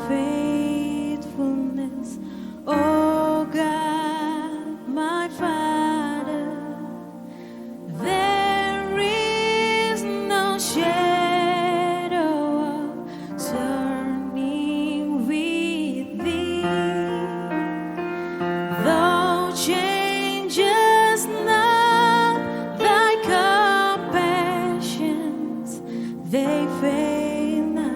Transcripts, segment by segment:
faithfulness, O God, my Father. There is no shadow of turning with thee. Thou changes not, thy compassions, they fail not.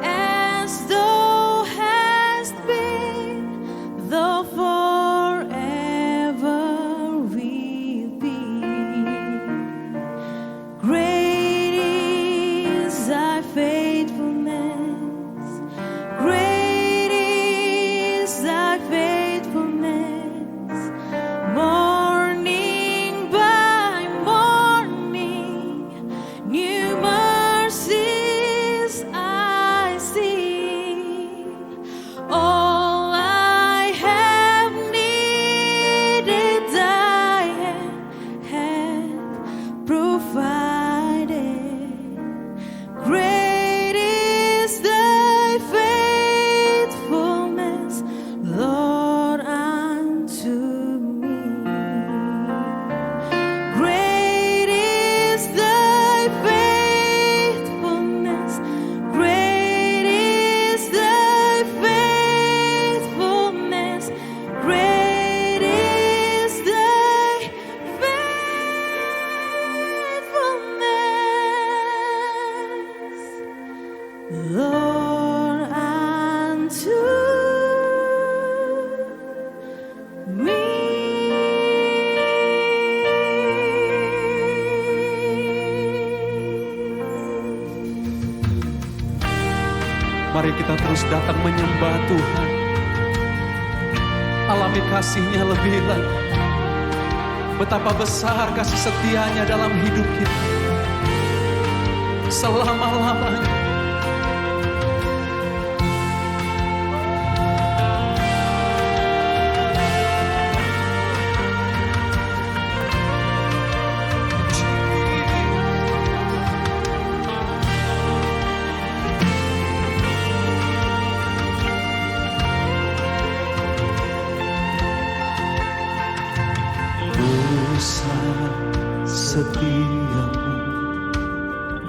As thou hast been, thou forever will be. Great is thy faithfulness, great is thy faithfulness. Morning by morning, new mercies I see. All I have needed, thy hand hath provided. Great is thy faithfulness, Lord, unto me. Great is thy faithfulness, great is thy faithfulness, great is thy faithfulness, Lord, unto me. Mari kita terus datang menyembah Tuhan. Alami kasih-Nya lebih lagi. Betapa besar kasih setia-Nya dalam hidup kita. Selama-lamanya. Besar setiamu,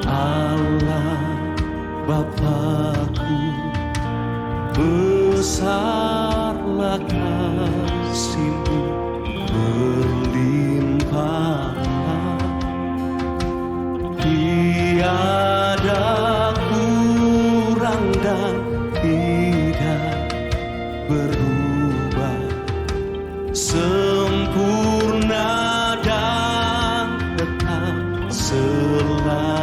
Allah Bapa-Ku. Besarlah kasih-Mu berlimpah. Tiada kurang dan tidak berubah. Sempurna dan tetap selamanya.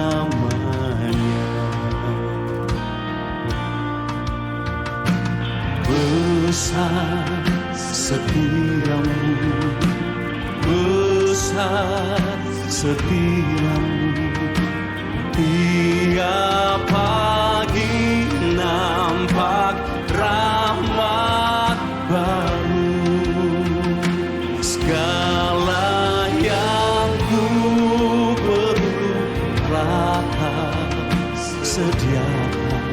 Besar setiamu, besar setiamu. Tiap pagi nampak rahmat baru. Segala yang ku perlu telah sediakan.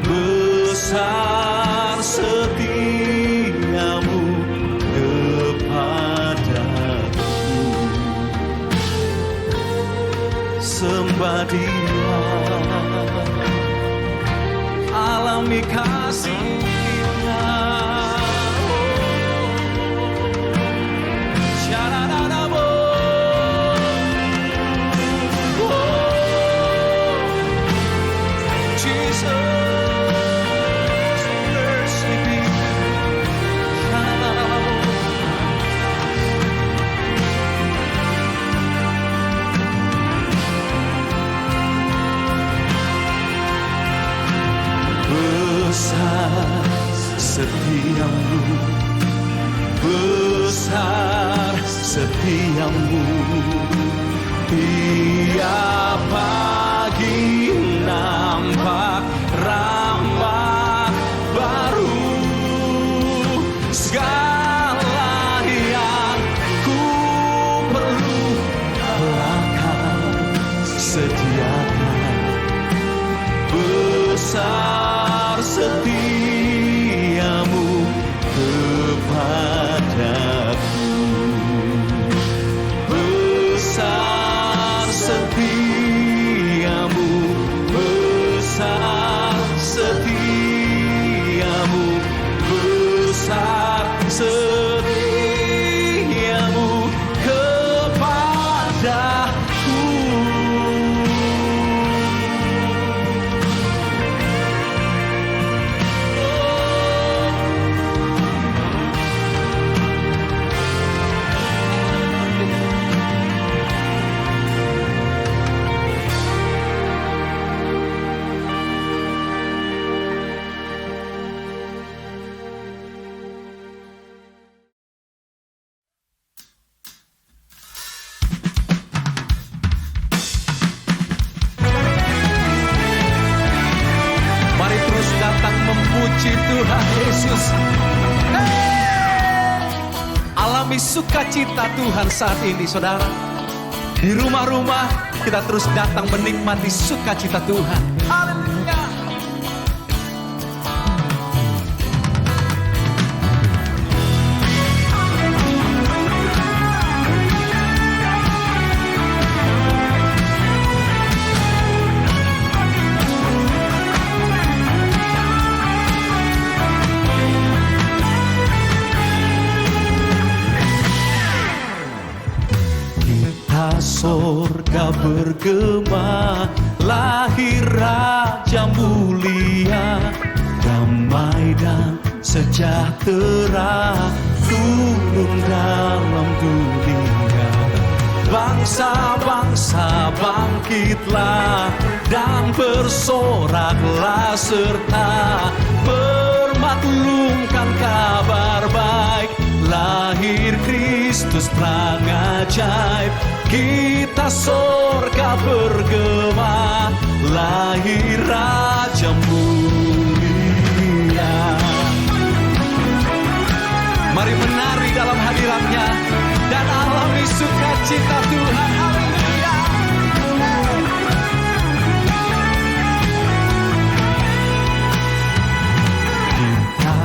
Besar setiamu kepadaku. Sembah Dia, alami kasih-Nya. Besar setiamu, besar setiamu. Tiap pagi nampak rahmat baru. Segala yang ku perlu telah Kau sediakan. besar setiamu kepadaku, besar setiamu, besar setiamu, besar setiamu kepadaku. Mari terus datang memuji Tuhan Yesus. Alami sukacita Tuhan saat ini, saudara. Di rumah-rumah kita terus datang menikmati sukacita Tuhan. Haleluya. Sorga bergema, lahir Raja mulia, damai dan sejahtera turun dalam dunia. Bangsa-bangsa bangkitlah dan bersoraklah serta bermaklumkan kabar baik. Lahir Kristus terang ajaib, kita sorga bergema, lahir Raja mulia. Mari menari dalam hadirat-Nya dan alami sukacita Tuhan. Haleluya.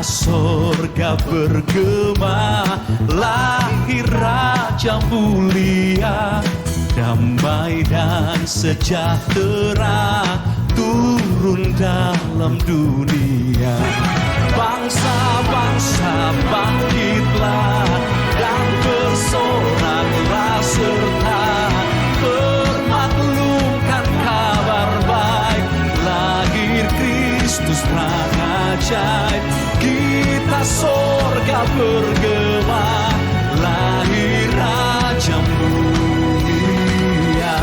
Sorga bergema, lahir Raja mulia, damai dan sejahtera turun dalam dunia. Bangsa-bangsa bangkitlah dan bersoraklah serta bermaklumkan kabar baik. Lahir Kristus terang ajaib, kita sorga bergema, lahir Raja mulia.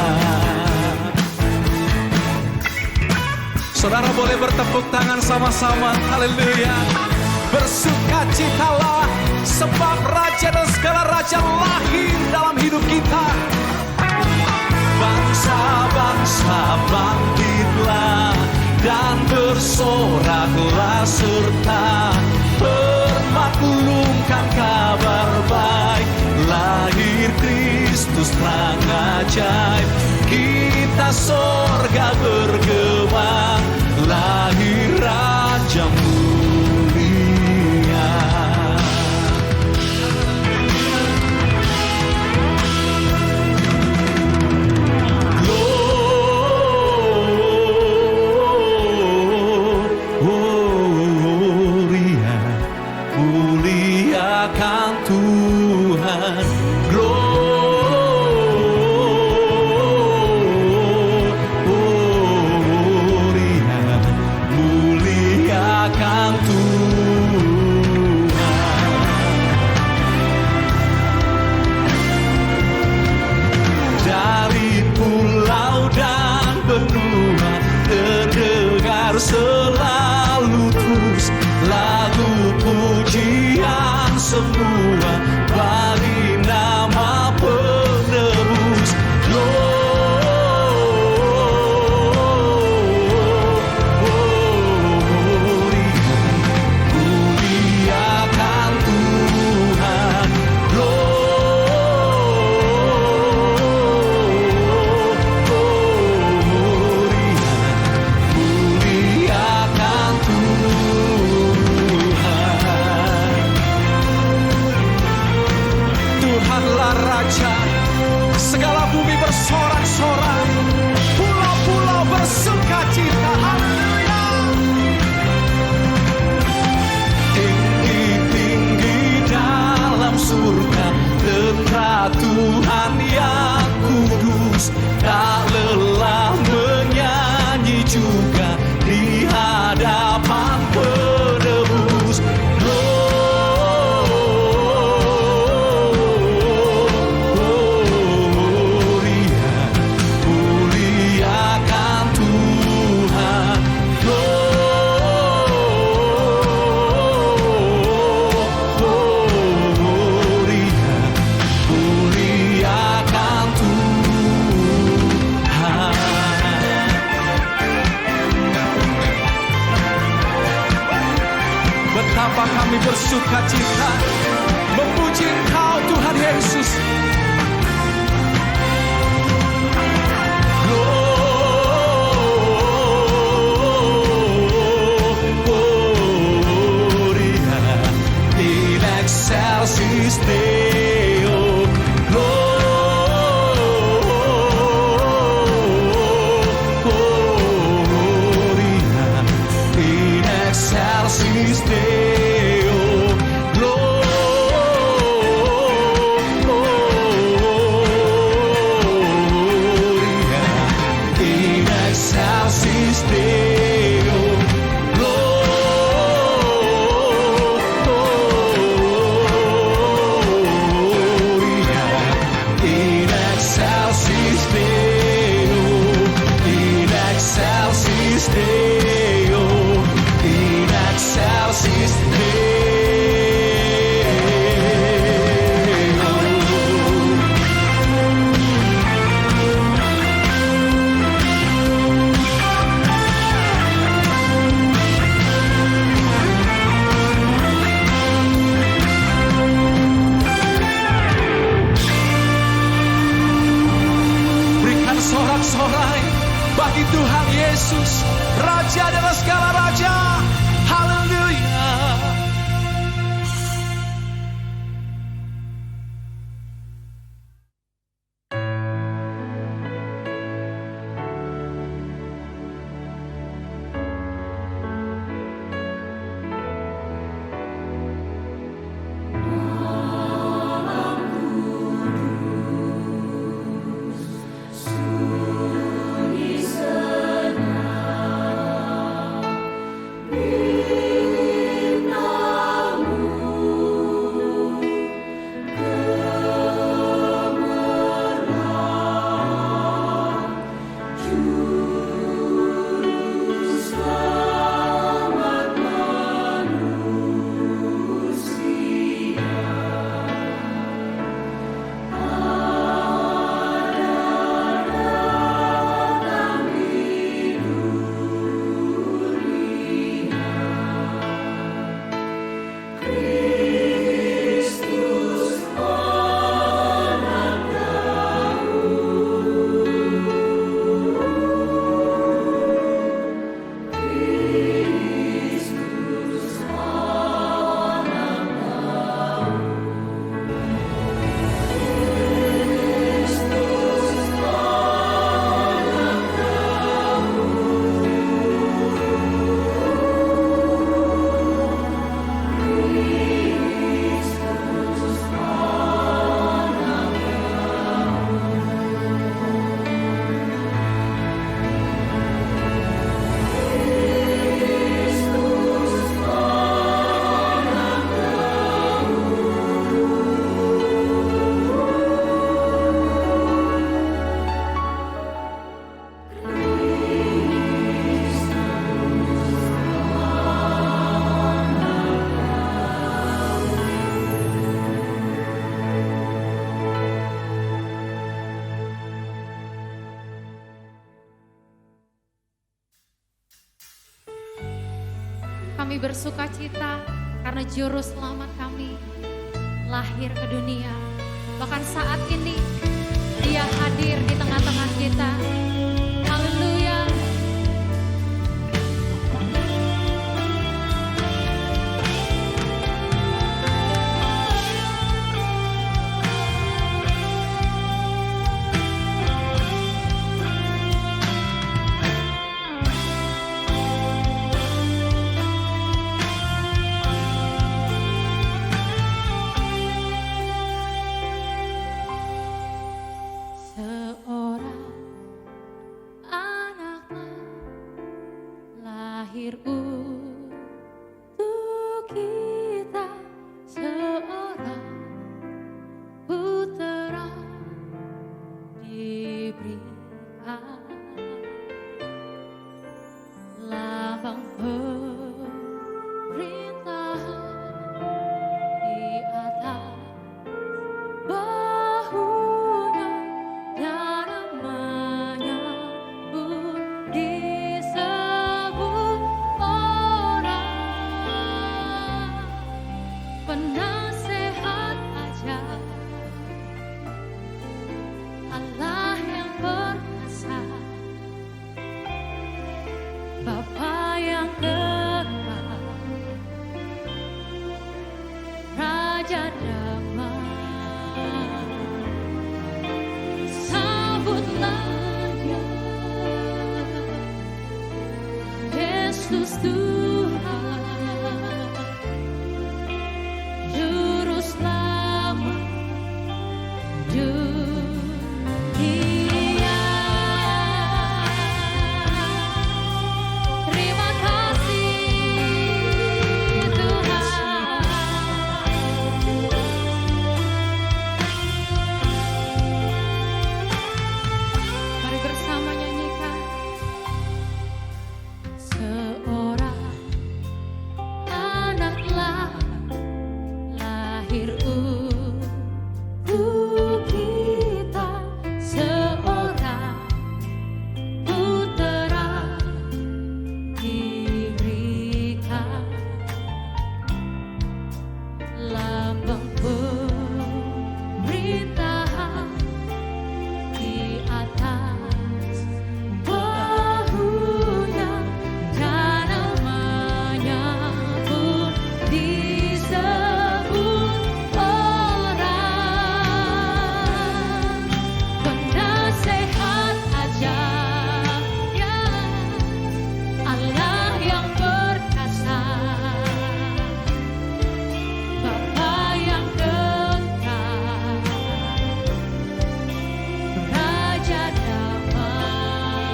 Saudara boleh bertepuk tangan sama-sama. Haleluya. Bersukacitalah sebab Raja dan segala raja lahir dalam hidup kita. Bangsa-bangsa bangkitlah dan bersoraklah serta bermaklumkan kabar baik. Lahir Kristus terang ajaib, kita sorga bergema, lahir Raja mulia. Muliakan Tuhan, gloria, muliakan Tuhan. Dari pulau dan benua terdengar selalu terus lagu pujian semua bagi nama penebus. Muliakan Tuhan, muliakan di hadapan penebus. Gloria, muliakan Tuhan. Gloria, muliakan Tuhan. Betapa kami bersuka cita memuji Engkau Tuhan Yesus. Gloria in excelsis Deo. Gloria in excelsis Deo. Gloria in excelsis Deo. Gloria in excelsis Deo. In excelsis Deo. In excelsis Deo. Berikan sorak-sorai bagi Tuhan Yesus, Raja dari segala raja. Haleluya. Kami bersuka cita karena Juru Selamat kami lahir ke dunia. Bahkan saat ini Dia hadir di tengah-tengah kita. Haleluya. lahir untuk kita seorang putera diberikan, lambang pemerintahan di atas bahunya, dan namanya pun disebut orang penasehat ajaib, Allah yang perkasa, Bapa yang kekal, Raja damai. Sambutlah Dia, Yesus Tuhan, Juru Selamat dunia. Terima kasih Tuhan. Mari bersama nyanyikan. Seorang anaklah lahir untuk kita, seorang putera diberikan, lambang pemerintahan di atas bahunya, dan namanya pun disebut orang penasehat ajaib, Allah yang perkasa, Bapa yang kekal, Raja damai.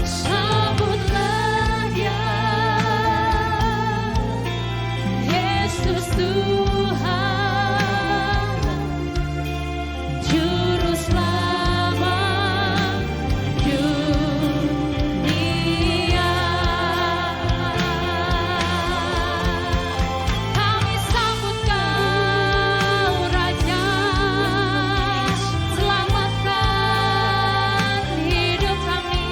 Sambutlah Dia, Yesus Tuhan, Juru Selamat dunia. Kami sambut Kau Raja, selamatkan hidup kami.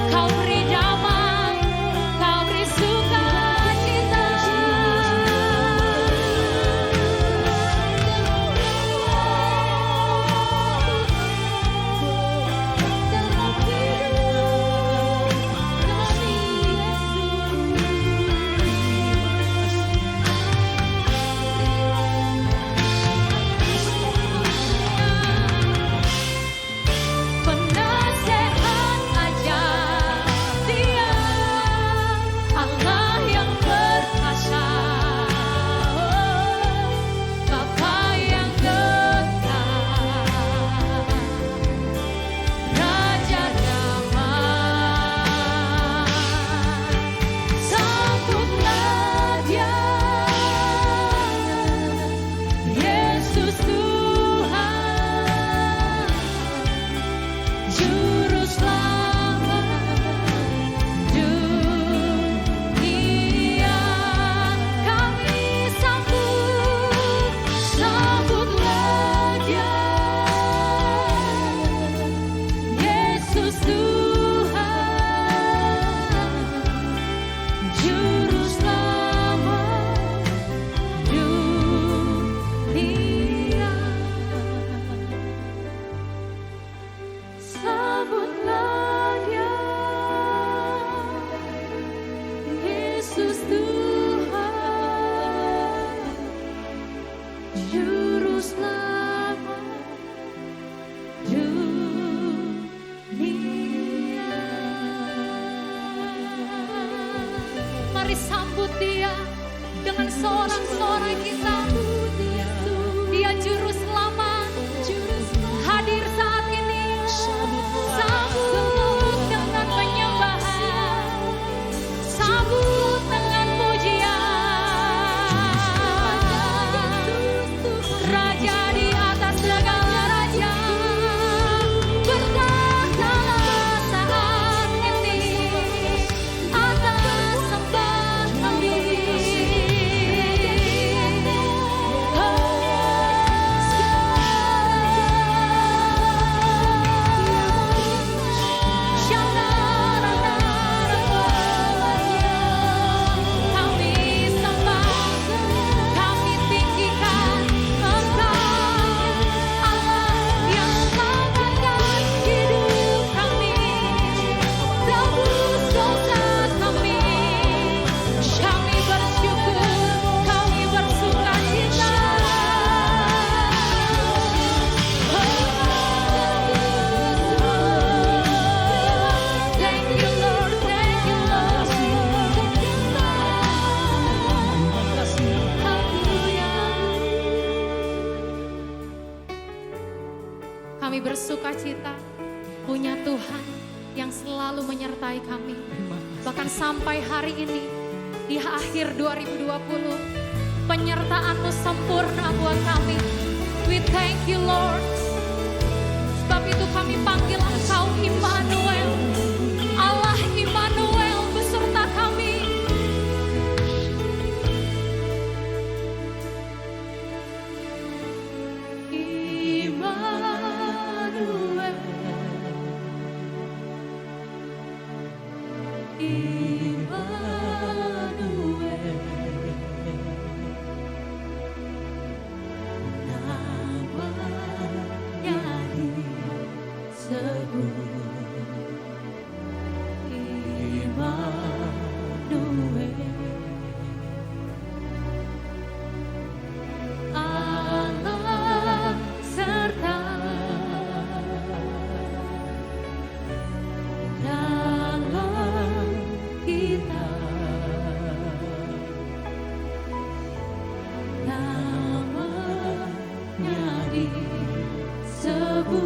Kau beri damai, Kau beri sukacita. Penasehat ajaib Dia, Allah yang perkasa, Bapa yang kekal, Raja damai. Sambutlah Dia, Yesus Tuhan, Juru Selamat dunia. Kami sambutlah Dia, Yesus Tuhan, Juru Selamat dunia. Sambutlah Dia, Yesus Tuhan, Juru Selamat dunia. Mari sambut Dia dengan sorak-sorai kita. Dia Juru Selamat hadir saat ini. Sambut Tuhan yang selalu menyertai kami. Bahkan sampai hari ini, di akhir 2020, penyertaan-Mu sempurna buat kami. We thank you Lord. Sebab itu kami panggil Engkau Immanuel, Allah Immanuel beserta kami. Immanuel, Immanuel, namanya disebut Immanuel, Allah serta dalam kita, namanya disebut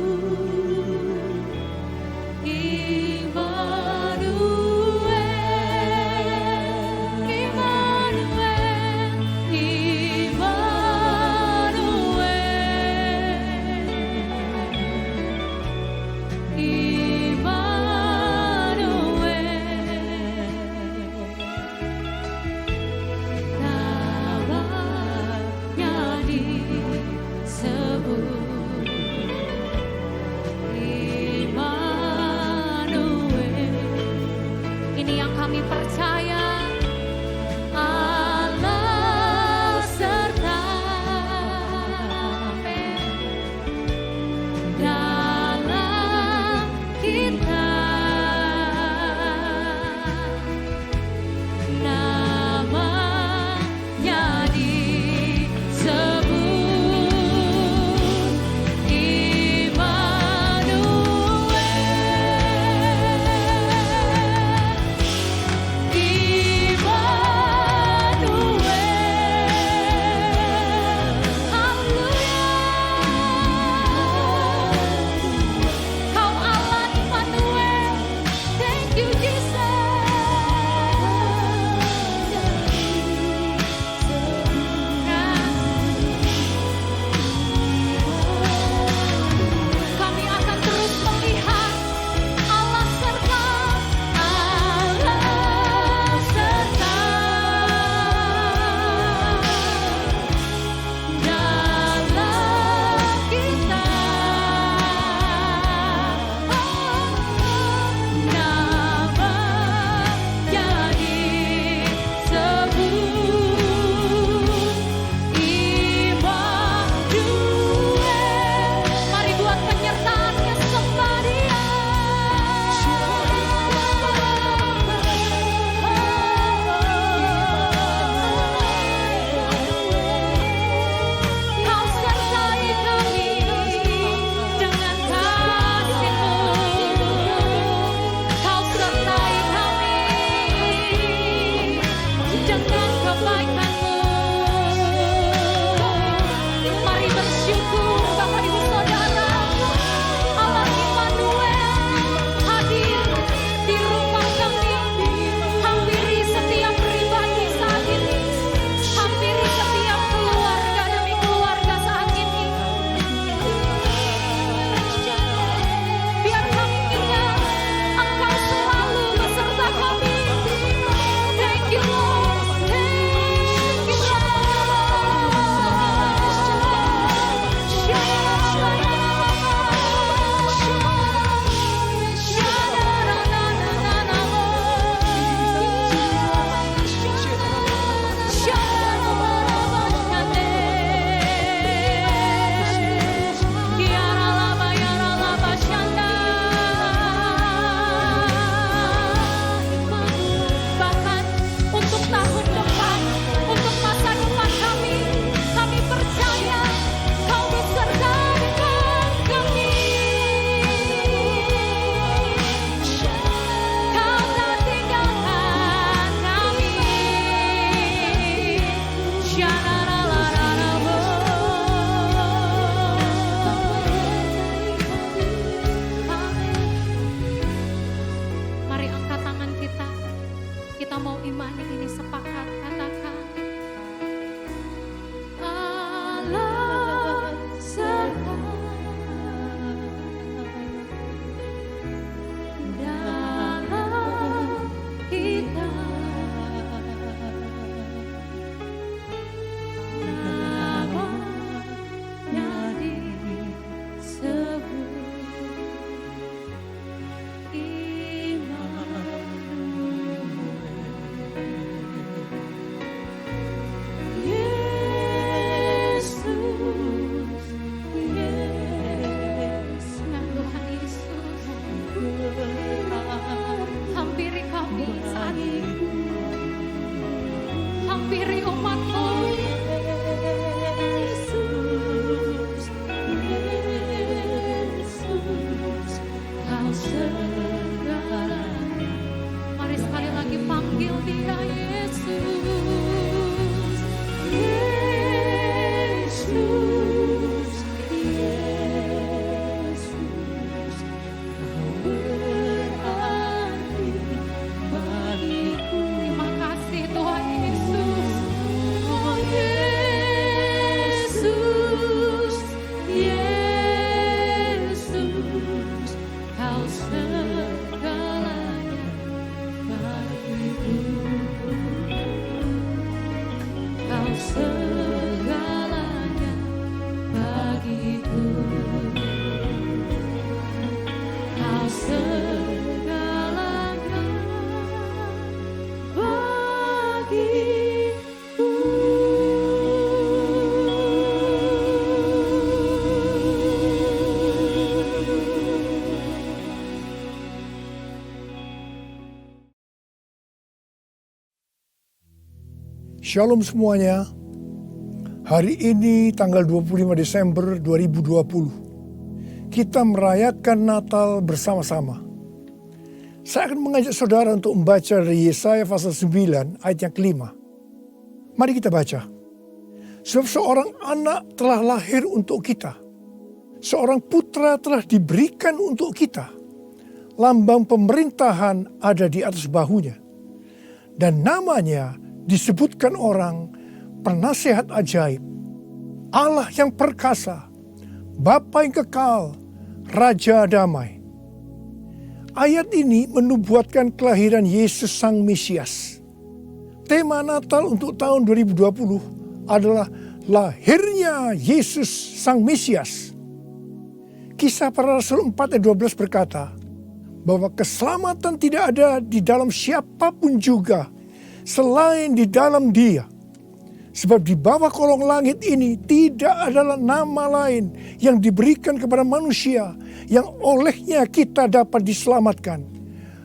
rohani ini sepakat katakan, Allah serta dalam kita. Namanya disebut hampiri kami saat ini, hampiri umat-Mu. Yesus, Yesus, Kau segalanya. Mari sekali lagi panggil Dia, Yesus, Yesus, Yesus, Kau berarti bagiku. Terima kasih Tuhan Yesus. Oh Yesus, Yesus, Kau segalanya bagiku. Kau segalanya bagiku. Kau segalanya bagiku. Shalom semuanya. Hari ini tanggal 25 Desember 2020. Kita merayakan Natal bersama-sama. Saya akan mengajak saudara untuk membaca dari Yesaya pasal 9 ayat yang kelima. Mari kita baca. Sebab seorang anak telah lahir untuk kita. Seorang putra telah diberikan untuk kita. Lambang pemerintahan ada di atas bahunya. Dan namanya disebutkan orang Penasehat Ajaib, Allah yang perkasa, Bapa yang kekal, Raja Damai. Ayat ini menubuatkan kelahiran Yesus Sang Mesias. Tema Natal untuk tahun 2020 adalah lahirnya Yesus Sang Mesias. Kisah Para Rasul 4 ayat 12 berkata bahwa keselamatan tidak ada di dalam siapapun juga selain di dalam Dia. Sebab di bawah kolong langit ini tidak adalah nama lain yang diberikan kepada manusia yang olehnya kita dapat diselamatkan.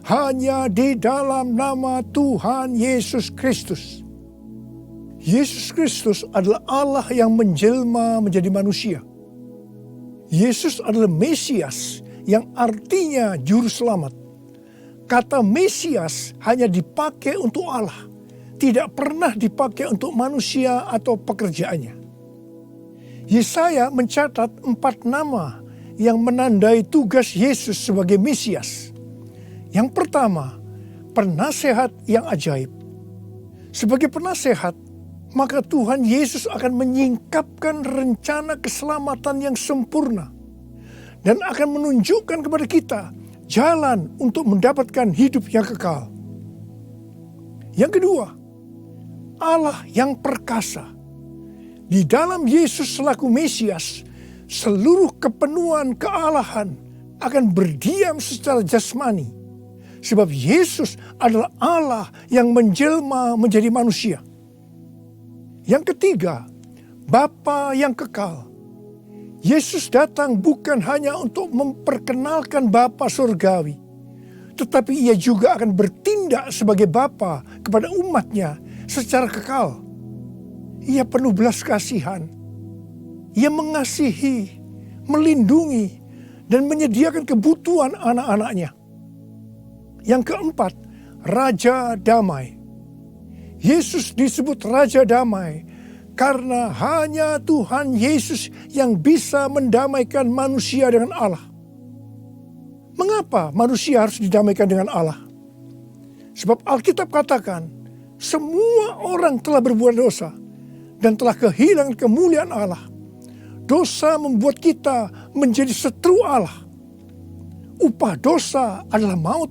Hanya di dalam nama Tuhan Yesus Kristus. Yesus Kristus adalah Allah yang menjelma menjadi manusia. Yesus adalah Mesias yang artinya juru selamat. Kata Mesias hanya dipakai untuk Allah, tidak pernah dipakai untuk manusia atau pekerjaannya. Yesaya mencatat 4 nama yang menandai tugas Yesus sebagai Mesias. Yang pertama, penasehat yang ajaib. Sebagai penasehat, maka Tuhan Yesus akan menyingkapkan rencana keselamatan yang sempurna dan akan menunjukkan kepada kita jalan untuk mendapatkan hidup yang kekal. Yang kedua, Allah yang perkasa. Di dalam Yesus selaku Mesias, seluruh kepenuhan kealahan akan berdiam secara jasmani. Sebab Yesus adalah Allah yang menjelma menjadi manusia. Yang ketiga, Bapa yang kekal. Yesus datang bukan hanya untuk memperkenalkan Bapa surgawi, tetapi Ia juga akan bertindak sebagai Bapa kepada umatnya secara kekal. Ia penuh belas kasihan. Ia mengasihi, melindungi, dan menyediakan kebutuhan anak-anaknya. Yang keempat, Raja Damai. Yesus disebut Raja Damai karena hanya Tuhan Yesus yang bisa mendamaikan manusia dengan Allah. Mengapa manusia harus didamaikan dengan Allah? Sebab Alkitab katakan, semua orang telah berbuat dosa dan telah kehilangan kemuliaan Allah. Dosa membuat kita menjadi setru Allah. Upah dosa adalah maut,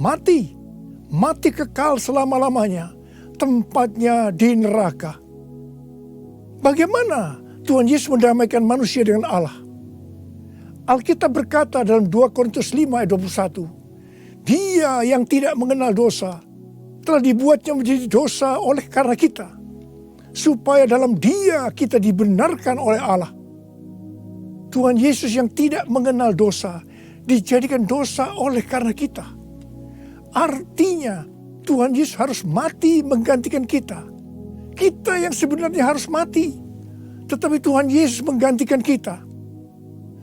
mati kekal selama-lamanya, tempatnya di neraka. Bagaimana Tuhan Yesus mendamaikan manusia dengan Allah? Alkitab berkata dalam 2 Korintus 5 ayat 21, Dia yang tidak mengenal dosa telah dibuatnya menjadi dosa oleh karena kita, supaya dalam Dia kita dibenarkan oleh Allah. Tuhan Yesus yang tidak mengenal dosa dijadikan dosa oleh karena kita. Artinya Tuhan Yesus harus mati menggantikan kita. Kita yang sebenarnya harus mati, tetapi Tuhan Yesus menggantikan kita.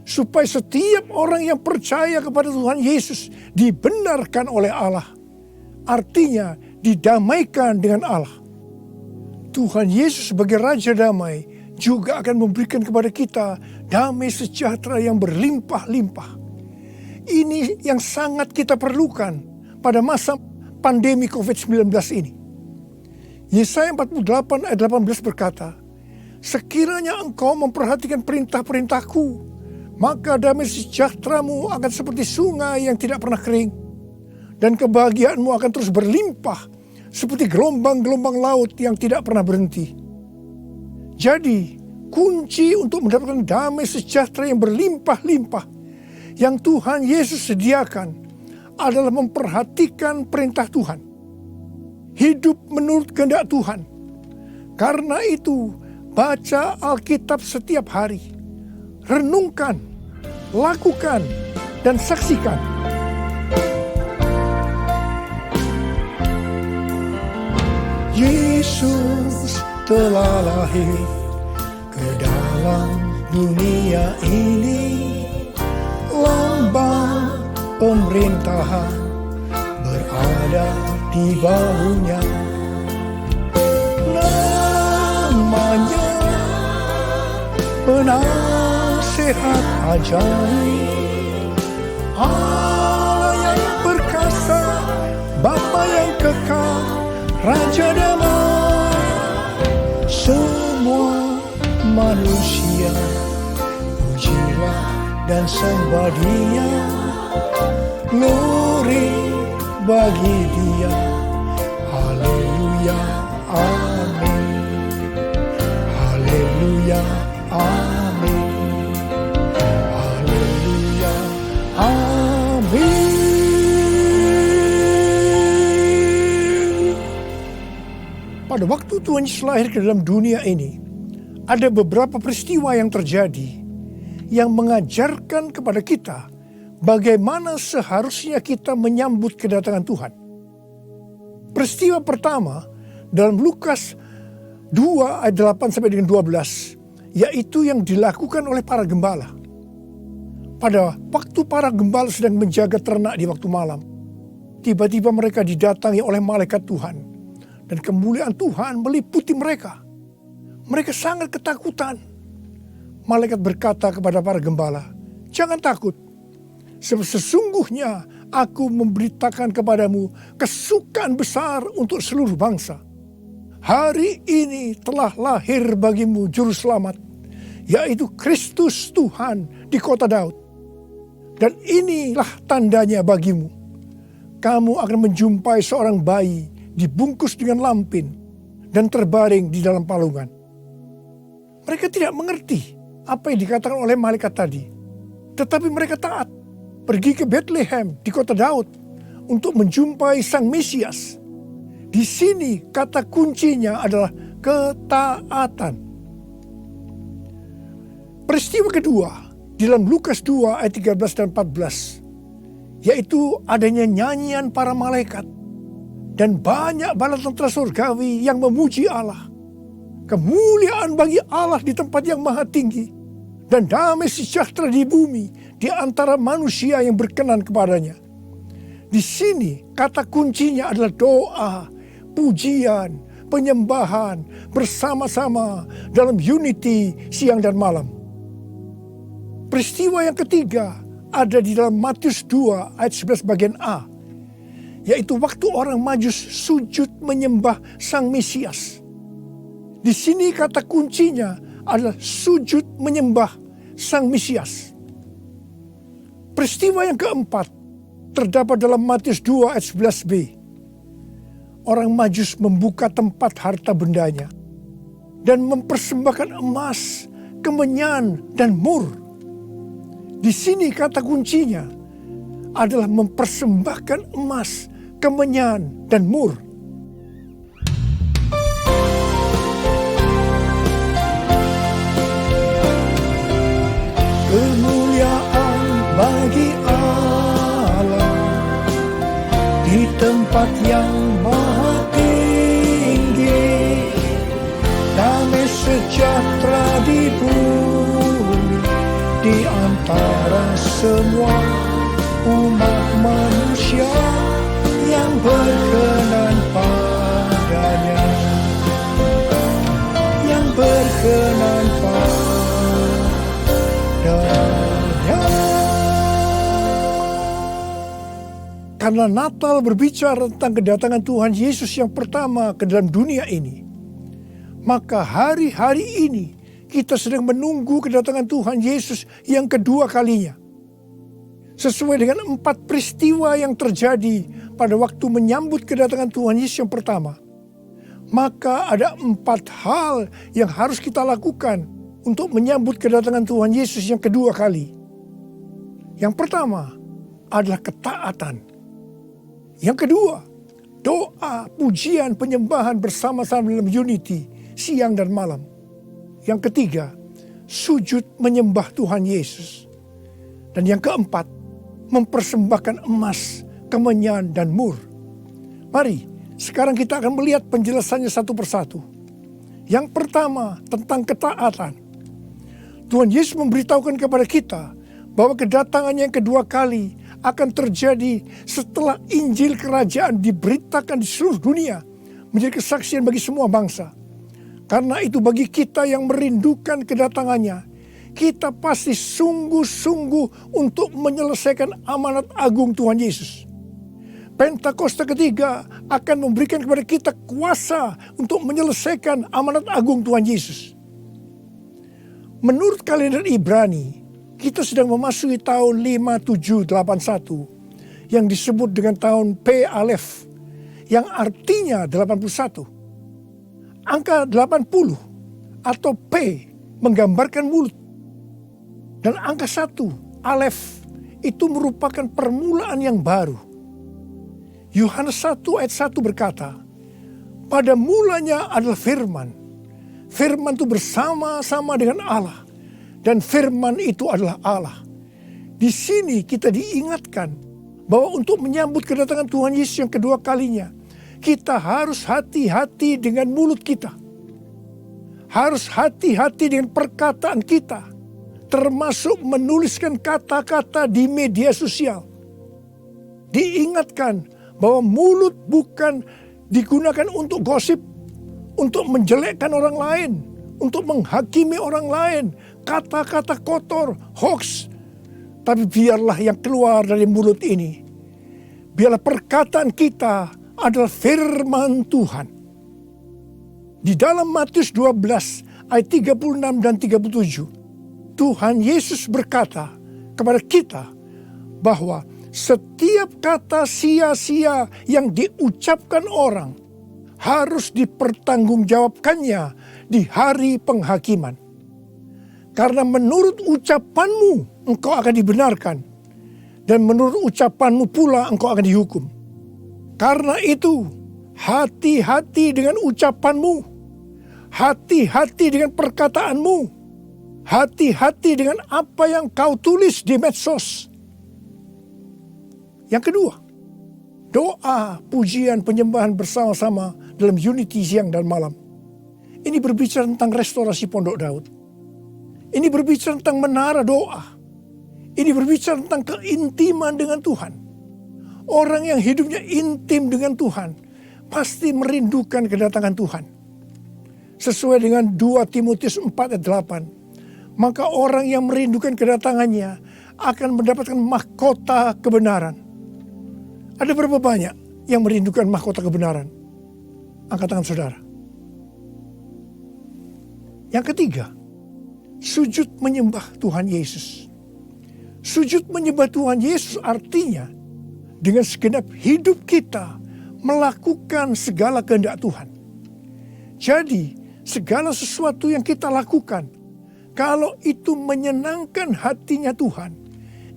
Supaya setiap orang yang percaya kepada Tuhan Yesus dibenarkan oleh Allah. Artinya didamaikan dengan Allah. Tuhan Yesus sebagai Raja Damai juga akan memberikan kepada kita damai sejahtera yang berlimpah-limpah. Ini yang sangat kita perlukan pada masa pandemi COVID-19 ini. Yesaya 48 ayat 18 berkata, Sekiranya engkau memperhatikan perintah-perintahku, maka damai sejahteramu akan seperti sungai yang tidak pernah kering. Dan kebahagiaanmu akan terus berlimpah seperti gelombang-gelombang laut yang tidak pernah berhenti. Jadi, kunci untuk mendapatkan damai sejahtera yang berlimpah-limpah yang Tuhan Yesus sediakan adalah memperhatikan perintah Tuhan. Hidup menurut kehendak Tuhan. Karena itu, baca Alkitab setiap hari. Renungkan, lakukan, dan saksikan. Yesus telah lahir ke dalam dunia ini. Lambang pemerintahan berada di bahunya. Namanya Penasehat ajaib, Allah yang perkasa, Bapa yang kekal, Raja Damai. Semua manusia pujilah dan sembah Dia, glory bagi Dia. Haleluya, amin. Haleluya, amin. Haleluya, amin. Pada waktu Tuhan Yesus lahir ke dalam dunia ini, ada beberapa peristiwa yang terjadi yang mengajarkan kepada kita bagaimana seharusnya kita menyambut kedatangan Tuhan. Peristiwa pertama dalam Lukas 2 ayat 8 sampai dengan 12, yaitu yang dilakukan oleh para gembala. Pada waktu para gembala sedang menjaga ternak di waktu malam, tiba-tiba mereka didatangi oleh malaikat Tuhan, dan kemuliaan Tuhan meliputi mereka. Mereka sangat ketakutan. Malaikat berkata kepada para gembala, "Jangan takut, sebab sesungguhnya aku memberitakan kepadamu kesukaan besar untuk seluruh bangsa. Hari ini telah lahir bagimu juru selamat, yaitu Kristus Tuhan di kota Daud. Dan inilah tandanya bagimu. Kamu akan menjumpai seorang bayi dibungkus dengan lampin dan terbaring di dalam palungan." Mereka tidak mengerti apa yang dikatakan oleh malaikat tadi. Tetapi mereka taat, pergi ke Bethlehem di kota Daud untuk menjumpai Sang Mesias. Di sini kata kuncinya adalah ketaatan. Peristiwa kedua di dalam Lukas 2 ayat 13 dan 14, yaitu adanya nyanyian para malaikat dan banyak bala tentara surgawi yang memuji Allah. Kemuliaan bagi Allah di tempat yang maha tinggi, dan damai sejahtera di bumi di antara manusia yang berkenan kepadanya. Di sini kata kuncinya adalah doa, pujian, penyembahan bersama-sama dalam unity siang dan malam. Peristiwa yang ketiga ada di dalam Matius 2 ayat 11 bagian A, yaitu waktu orang Majus sujud menyembah Sang Mesias. Di sini kata kuncinya adalah sujud menyembah Sang Mesias. Peristiwa yang keempat terdapat dalam Matius 2 ayat 11b. Orang Majus membuka tempat harta bendanya dan mempersembahkan emas, kemenyan, dan mur. Di sini kata kuncinya adalah mempersembahkan emas, kemenyan, dan mur. Kemuliaan bagi Allah di tempat yang maha tinggi, damai sejahtera di bumi di antara semua umat manusia yang berkenan padanya, yang berkenan padanya. Karena Natal berbicara tentang kedatangan Tuhan Yesus yang pertama ke dalam dunia ini, maka hari-hari ini kita sedang menunggu kedatangan Tuhan Yesus yang kedua kalinya. Sesuai dengan 4 peristiwa yang terjadi pada waktu menyambut kedatangan Tuhan Yesus yang pertama, maka ada 4 hal yang harus kita lakukan untuk menyambut kedatangan Tuhan Yesus yang kedua kali. Yang pertama adalah ketaatan. Yang kedua, doa, pujian, penyembahan bersama-sama dalam unity, siang dan malam. Yang ketiga, sujud menyembah Tuhan Yesus. Dan yang keempat, mempersembahkan emas, kemenyan, dan mur. Mari, sekarang kita akan melihat penjelasannya satu persatu. Yang pertama, tentang ketaatan. Tuhan Yesus memberitahukan kepada kita bahwa kedatangannya yang kedua kali akan terjadi setelah Injil Kerajaan diberitakan di seluruh dunia, menjadi kesaksian bagi semua bangsa. Karena itu bagi kita yang merindukan kedatangannya, kita pasti sungguh-sungguh untuk menyelesaikan amanat agung Tuhan Yesus. Pentakosta ketiga akan memberikan kepada kita kuasa untuk menyelesaikan amanat agung Tuhan Yesus. Menurut kalender Ibrani, kita sedang memasuki tahun 5781 yang disebut dengan tahun P Alef, yang artinya 81. Angka 80 atau P menggambarkan mulut. Dan angka 1, Alef, itu merupakan permulaan yang baru. Yohanes 1 ayat 1 berkata, pada mulanya adalah firman. Firman itu bersama-sama dengan Allah. Dan firman itu adalah Allah. Di sini kita diingatkan bahwa untuk menyambut kedatangan Tuhan Yesus yang kedua kalinya, kita harus hati-hati dengan mulut kita. Harus hati-hati dengan perkataan kita, termasuk menuliskan kata-kata di media sosial. Diingatkan bahwa mulut bukan digunakan untuk gosip, untuk menjelekkan orang lain, untuk menghakimi orang lain, kata-kata kotor, hoax. Tapi biarlah yang keluar dari mulut ini, biarlah perkataan kita adalah firman Tuhan. Di dalam Matius 12 ayat 36 dan 37, Tuhan Yesus berkata kepada kita bahwa setiap kata sia-sia yang diucapkan orang harus dipertanggungjawabkannya di hari penghakiman. Karena menurut ucapanmu engkau akan dibenarkan, dan menurut ucapanmu pula engkau akan dihukum. Karena itu, hati-hati dengan ucapanmu, hati-hati dengan perkataanmu, hati-hati dengan apa yang kau tulis di medsos. Yang kedua, doa, pujian, penyembahan bersama-sama dalam unity siang dan malam. Ini berbicara tentang restorasi Pondok Daud. Ini berbicara tentang menara doa. Ini berbicara tentang keintiman dengan Tuhan. Orang yang hidupnya intim dengan Tuhan pasti merindukan kedatangan Tuhan. Sesuai dengan 2 Timotius 4 ayat 8. Maka orang yang merindukan kedatangannya akan mendapatkan mahkota kebenaran. Ada berapa banyak yang merindukan mahkota kebenaran? Angkat tangan saudara. Yang ketiga, sujud menyembah Tuhan Yesus. Sujud menyembah Tuhan Yesus artinya dengan segenap hidup kita melakukan segala kehendak Tuhan. Jadi segala sesuatu yang kita lakukan, kalau itu menyenangkan hatinya Tuhan,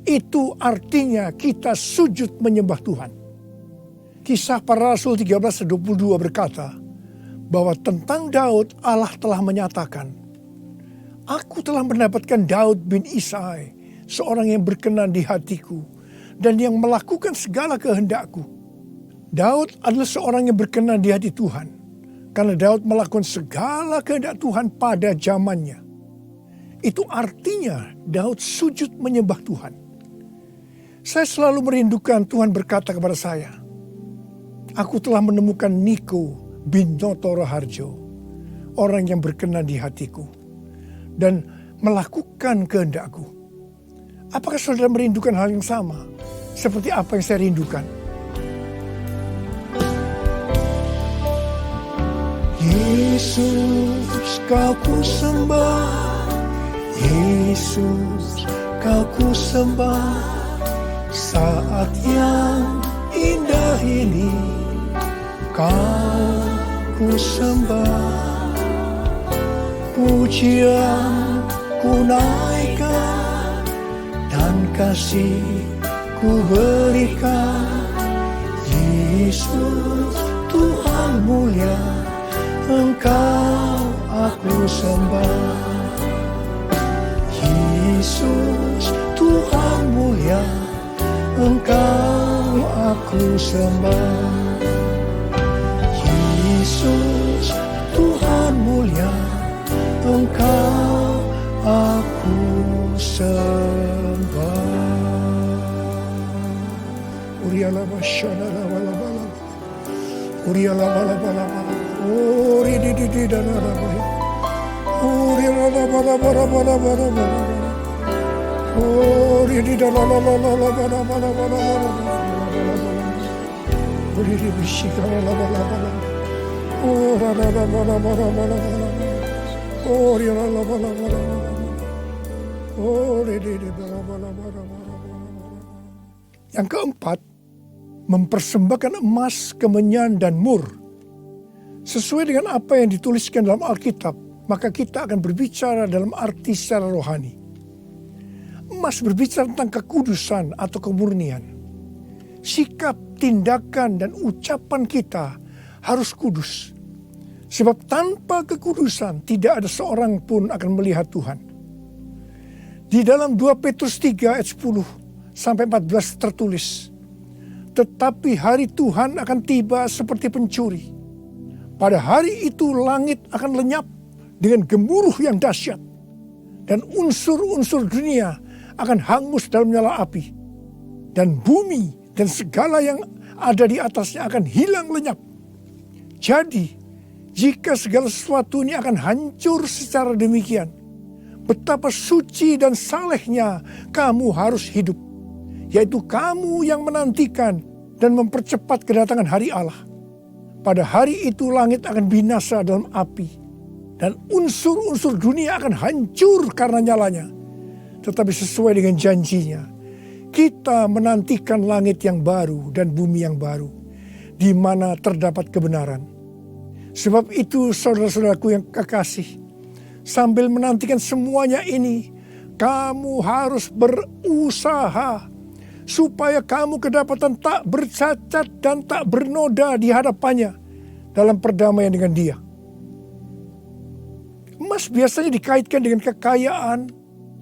itu artinya kita sujud menyembah Tuhan. Kisah Para Rasul 13:22 berkata bahwa tentang Daud Allah telah menyatakan, "Aku telah mendapatkan Daud bin Isai, seorang yang berkenan di hatiku dan yang melakukan segala kehendakku." Daud adalah seorang yang berkenan di hati Tuhan karena Daud melakukan segala kehendak Tuhan pada zamannya. Itu artinya Daud sujud menyembah Tuhan. Saya selalu merindukan Tuhan berkata kepada saya, "Aku telah menemukan Niko bin Noto Raharjo, orang yang berkenan di hatiku dan melakukan kehendakku." Apakah saudara merindukan hal yang sama seperti apa yang saya rindukan? Yesus, kau ku sembah, Yesus, kau ku sembah, saat yang indah ini kau ku sembah, pujian ku naikkan dan kasih ku berikan. Yesus, Tuhan mulia, Engkau aku sembah. Yesus, Tuhan mulia, Engkau aku sembah. Yesus, Tuhan mulia, Engkau aku sembah. Uriala basyana bala bala, Uriala bala bala bala, Uri di dana bala, Uriala bala bala bala bala bala, Uri di dana la la la la bala bala bala bala, Uri di bishikara la bala bala, Ora la la bala bala bala bala, Uri la la bala bala bala, Uri di bala bala bala bala. Yang keempat, mempersembahkan emas, kemenyan, dan mur. Sesuai dengan apa yang dituliskan dalam Alkitab, maka kita akan berbicara dalam arti secara rohani. Emas berbicara tentang kekudusan atau kemurnian. Sikap, tindakan, dan ucapan kita harus kudus. Sebab tanpa kekudusan tidak ada seorang pun akan melihat Tuhan. Di dalam 2 Petrus 3 ayat 10-14 tertulis, "Tetapi hari Tuhan akan tiba seperti pencuri. Pada hari itu langit akan lenyap dengan gemuruh yang dahsyat, dan unsur-unsur dunia akan hangus dalam nyala api, dan bumi dan segala yang ada di atasnya akan hilang lenyap." Jadi, jika segala sesuatu ini akan hancur secara demikian, betapa suci dan salehnya kamu harus hidup, yaitu kamu yang menantikan dan mempercepat kedatangan hari Allah. Pada hari itu langit akan binasa dalam api, dan unsur-unsur dunia akan hancur karena nyalanya. Tetapi sesuai dengan janjinya, kita menantikan langit yang baru dan bumi yang baru, di mana terdapat kebenaran. Sebab itu saudara-saudaraku yang kekasih, sambil menantikan semuanya ini, kamu harus berusaha supaya kamu kedapatan tak bercacat dan tak bernoda di hadapannya dalam perdamaian dengan Dia. Emas biasanya dikaitkan dengan kekayaan,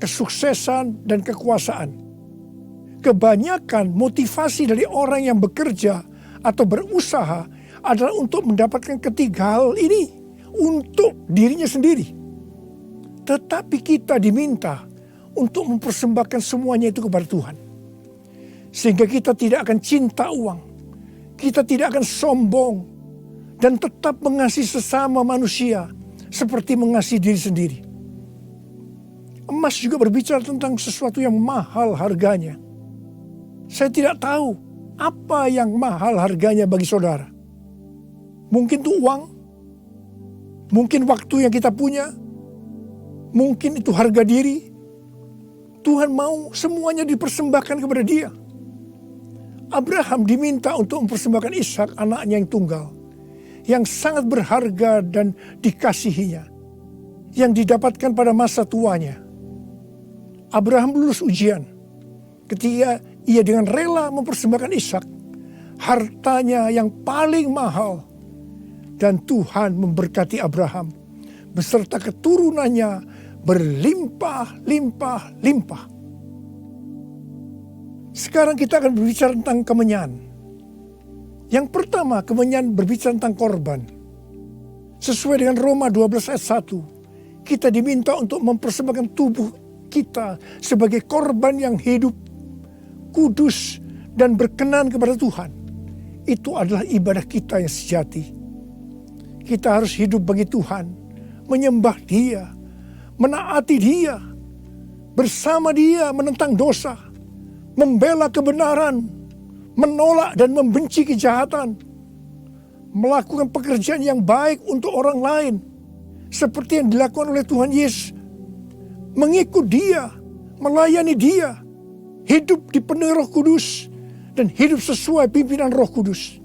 kesuksesan, dan kekuasaan. Kebanyakan motivasi dari orang yang bekerja atau berusaha adalah untuk mendapatkan ketiga hal ini untuk dirinya sendiri. Tetapi kita diminta untuk mempersembahkan semuanya itu kepada Tuhan. Sehingga kita tidak akan cinta uang, kita tidak akan sombong, dan tetap mengasihi sesama manusia seperti mengasihi diri sendiri. Emas juga berbicara tentang sesuatu yang mahal harganya. Saya tidak tahu Apa yang mahal harganya bagi saudara? Mungkin itu uang, mungkin waktu yang kita punya, mungkin itu harga diri. Tuhan mau semuanya dipersembahkan kepada Dia. Abraham diminta untuk mempersembahkan Ishak, anaknya yang tunggal, yang sangat berharga dan dikasihinya, yang didapatkan pada masa tuanya. Abraham lulus ujian ketika ia dengan rela mempersembahkan Ishak, hartanya yang paling mahal. Dan Tuhan memberkati Abraham beserta keturunannya berlimpah-limpah-limpah. Sekarang kita akan berbicara tentang kemenyan. Yang pertama, kemenyan berbicara tentang korban. Sesuai dengan Roma 12 ayat 1, kita diminta untuk mempersembahkan tubuh kita sebagai korban yang hidup, kudus, dan berkenan kepada Tuhan. Itu adalah ibadah kita yang sejati. Kita harus hidup bagi Tuhan, menyembah Dia, menaati Dia, bersama Dia menentang dosa, membela kebenaran, menolak dan membenci kejahatan, melakukan pekerjaan yang baik untuk orang lain, seperti yang dilakukan oleh Tuhan Yesus, mengikut Dia, melayani Dia, hidup dipenuhi Roh Kudus, dan hidup sesuai pimpinan Roh Kudus.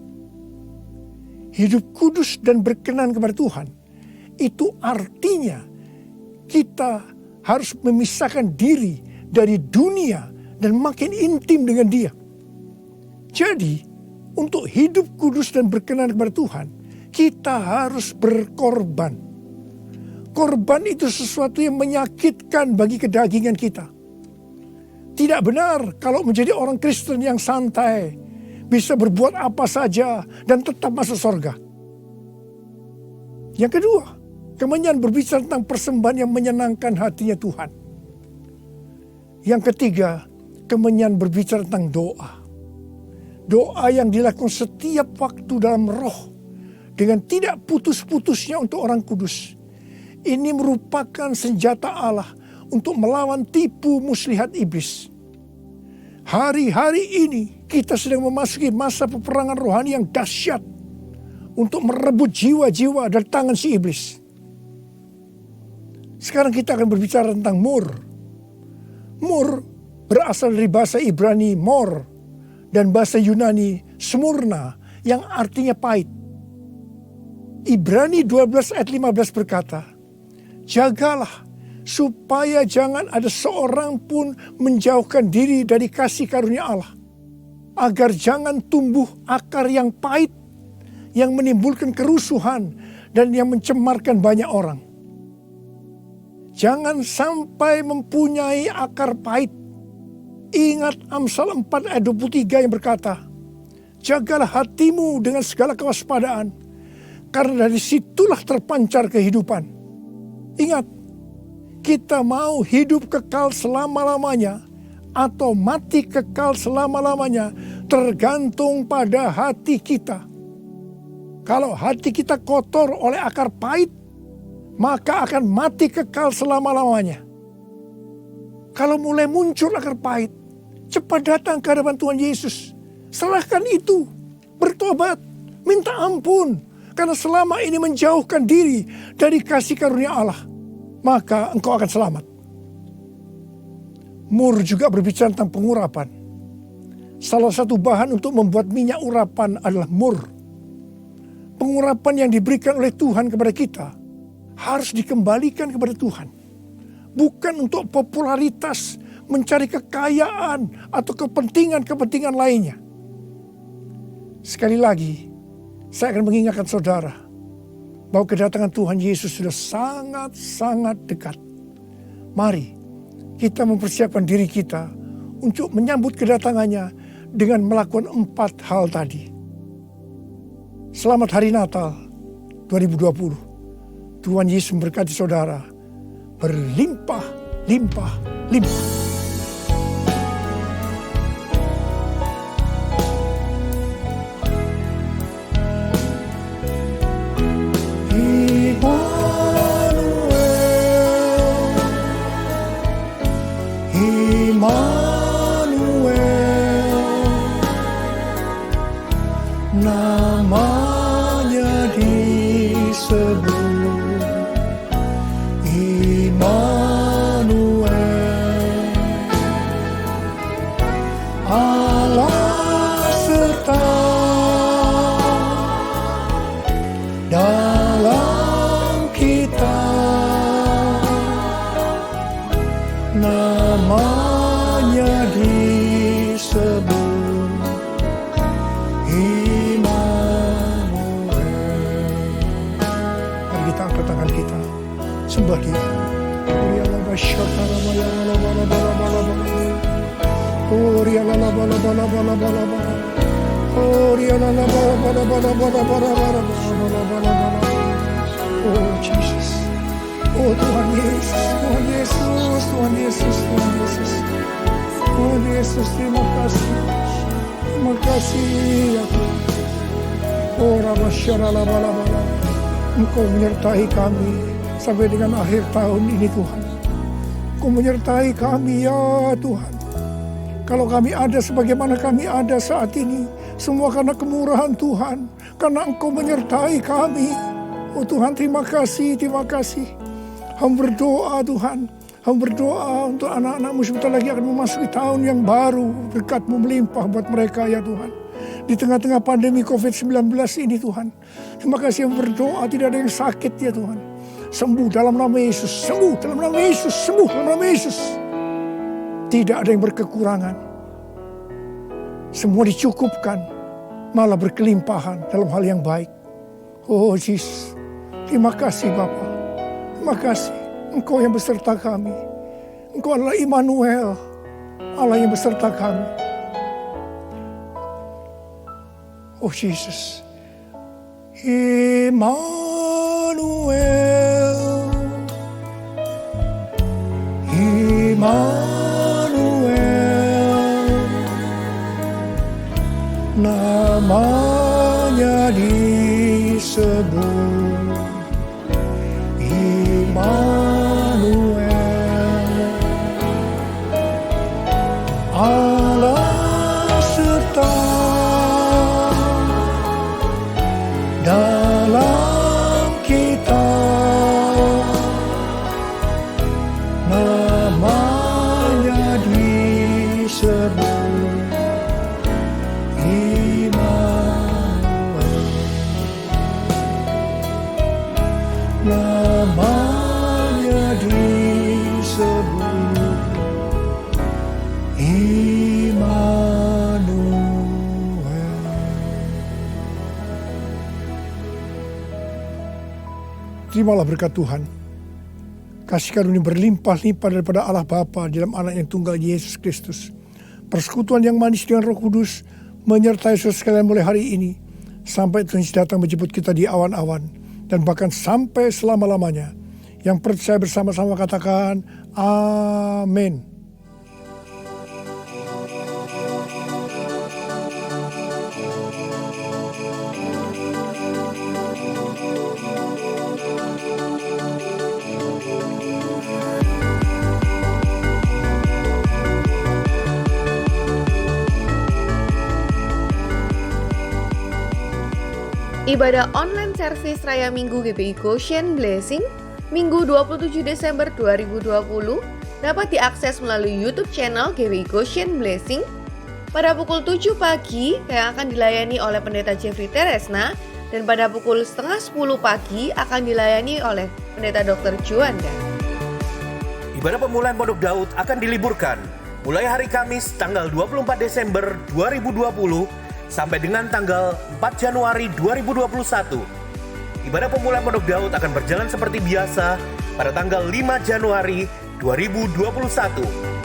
Hidup kudus dan berkenan kepada Tuhan, itu artinya kita harus memisahkan diri dari dunia dan makin intim dengan Dia. Jadi, untuk hidup kudus dan berkenan kepada Tuhan, kita harus berkorban. Korban itu sesuatu yang menyakitkan bagi kedagingan kita. Tidak benar kalau menjadi orang Kristen yang santai, bisa berbuat apa saja dan tetap masuk surga. Yang kedua, kemenyan berbicara tentang persembahan yang menyenangkan hatinya Tuhan. Yang ketiga, kemenyan berbicara tentang doa. Doa yang dilakukan setiap waktu dalam roh, dengan tidak putus-putusnya untuk orang kudus. Ini merupakan senjata Allah untuk melawan tipu muslihat iblis. Hari-hari ini kita sedang memasuki masa peperangan rohani yang dahsyat untuk merebut jiwa-jiwa dari tangan si iblis. Sekarang kita akan berbicara tentang mur. Mur berasal dari bahasa Ibrani mor dan bahasa Yunani smurna yang artinya pahit. Ibrani 12 ayat 15 berkata, jagalah supaya jangan ada seorang pun menjauhkan diri dari kasih karunia Allah, agar jangan tumbuh akar yang pahit, yang menimbulkan kerusuhan dan yang mencemarkan banyak orang. Jangan sampai mempunyai akar pahit. Ingat Amsal 4 ayat 23 yang berkata, jagalah hatimu dengan segala kewaspadaan, karena dari situlah terpancar kehidupan. Ingat, kita mau hidup kekal selama-lamanya atau mati kekal selama-lamanya tergantung pada hati kita. Kalau hati kita kotor oleh akar pahit, maka akan mati kekal selama-lamanya. Kalau mulai muncul akar pahit, cepat datang ke hadapan Tuhan Yesus. Serahkan itu, bertobat, minta ampun. Karena selama ini menjauhkan diri dari kasih karunia Allah, maka engkau akan selamat. Mur juga berbicara tentang pengurapan. Salah satu bahan untuk membuat minyak urapan adalah mur. Pengurapan yang diberikan oleh Tuhan kepada kita harus dikembalikan kepada Tuhan. Bukan untuk popularitas, mencari kekayaan, atau kepentingan-kepentingan lainnya. Sekali lagi, saya akan mengingatkan saudara bahwa kedatangan Tuhan Yesus sudah sangat-sangat dekat. Mari kita mempersiapkan diri kita untuk menyambut kedatangannya dengan melakukan 4 hal tadi. Selamat Hari Natal 2020. Tuhan Yesus memberkati saudara berlimpah-limpah-limpah. namanya disebut Immanuel, Allah serta dalam kita, namanya disebut angkat tangan kita, sembah Dia. Oh Jesus, oh Tuhan Yesus, Tuhan Yesus, Tuhan Yesus, Tuhan Yesus, Tuhan Yesus, terima kasih ya Tuhan. Oh Rabbasharalabalabala, Engkau menyertai kami sampai dengan akhir tahun ini Tuhan. Engkau menyertai kami ya Tuhan. Kalau kami ada sebagaimana kami ada saat ini, semua karena kemurahan Tuhan, karena Engkau menyertai kami. Oh Tuhan, terima kasih, terima kasih. Hamba berdoa Tuhan, hamba berdoa untuk anak-anak-Mu sebentar lagi akan memasuki tahun yang baru. Berkat-Mu melimpah buat mereka ya Tuhan. Di tengah-tengah pandemi COVID-19 ini Tuhan. Terima kasih yang berdoa, tidak ada yang sakit ya Tuhan. Sembuh dalam nama Yesus, sembuh dalam nama Yesus, sembuh dalam nama Yesus. Tidak ada yang berkekurangan. Semua dicukupkan, malah berkelimpahan dalam hal yang baik. Oh Jesus, terima kasih Bapa. Terima kasih, Engkau yang beserta kami. Engkau adalah Immanuel, Allah yang beserta kami. Oh Jesus, Immanuel, Immanuel, namanya disebut Immanuel, Allah serta dalam kita, namanya disebut Immanuel, namanya disebut Immanuel. Terimalah berkat Tuhan. Kasih karunia berlimpah-limpah daripada Allah Bapa dalam Anak yang tunggal Yesus Kristus. Persekutuan yang manis dengan Roh Kudus menyertai saudara sekalian mulai hari ini sampai Tuhan Yesus datang menjemput kita di awan-awan dan bahkan sampai selama-lamanya. Yang percaya bersama-sama katakan amin. Ibadah online servis Raya Minggu GBI Goshen Blessing Minggu 27 Desember 2020 dapat diakses melalui YouTube channel GBI Goshen Blessing pada pukul 7 pagi yang akan dilayani oleh Pendeta Jeffrey Teresna dan pada pukul setengah 10 pagi akan dilayani oleh Pendeta Dr. Juanda. Ibadah pemulihan Pondok Daud akan diliburkan mulai hari Kamis tanggal 24 Desember 2020 sampai dengan tanggal 4 Januari 2021. Ibadah pemulihan Pondok Daud akan berjalan seperti biasa pada tanggal 5 Januari 2021.